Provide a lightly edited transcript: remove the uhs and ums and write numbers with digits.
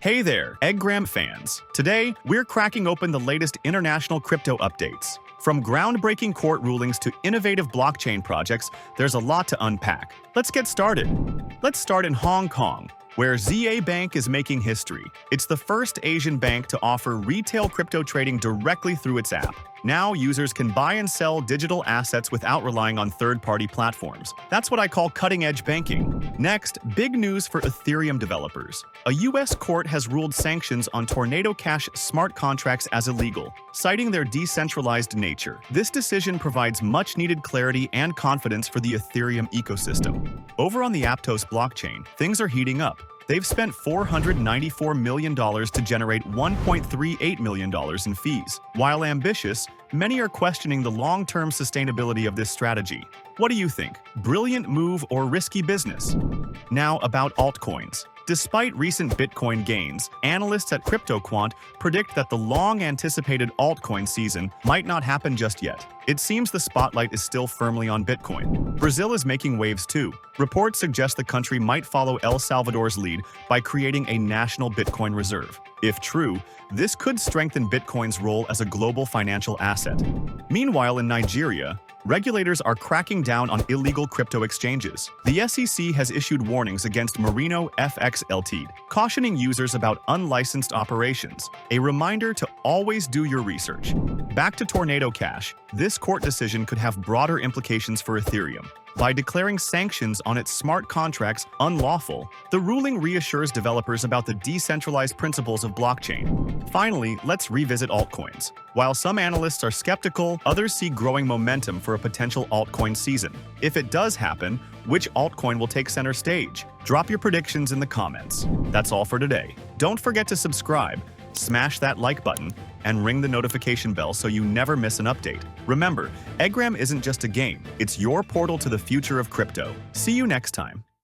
Hey there, EGGGRAM fans. Today, we're cracking open the latest international crypto updates. From groundbreaking court rulings to innovative blockchain projects, there's a lot to unpack. Let's get started. Let's start in Hong Kong, where ZA Bank is making history. It's the first Asian bank to offer retail crypto trading directly through its app. Now, users can buy and sell digital assets without relying on third-party platforms. That's what I call cutting-edge banking. Next, big news for Ethereum developers. A US court has ruled sanctions on Tornado Cash smart contracts as illegal, citing their decentralized nature. This decision provides much-needed clarity and confidence for the Ethereum ecosystem. Over on the Aptos blockchain, things are heating up. They've spent $494 million to generate $1.38 million in fees. While ambitious, many are questioning the long-term sustainability of this strategy. What do you think? Brilliant move or risky business? Now about altcoins. Despite recent Bitcoin gains, analysts at CryptoQuant predict that the long-anticipated altcoin season might not happen just yet. It seems the spotlight is still firmly on Bitcoin. Brazil is making waves too. Reports suggest the country might follow El Salvador's lead by creating a national Bitcoin reserve. If true, this could strengthen Bitcoin's role as a global financial asset. Meanwhile, in Nigeria, regulators are cracking down on illegal crypto exchanges. The SEC has issued warnings against Merino FX Ltd, cautioning users about unlicensed operations. A reminder to always do your research. Back to Tornado Cash, this court decision could have broader implications for Ethereum. By declaring sanctions on its smart contracts unlawful, the ruling reassures developers about the decentralized principles of blockchain. Finally, let's revisit altcoins. While some analysts are skeptical, others see growing momentum for a potential altcoin season. If it does happen, which altcoin will take center stage? Drop your predictions in the comments. That's all for today. Don't forget to subscribe, smash that like button, and ring the notification bell so you never miss an update. Remember, EGGGRAM isn't just a game, it's your portal to the future of crypto. See you next time.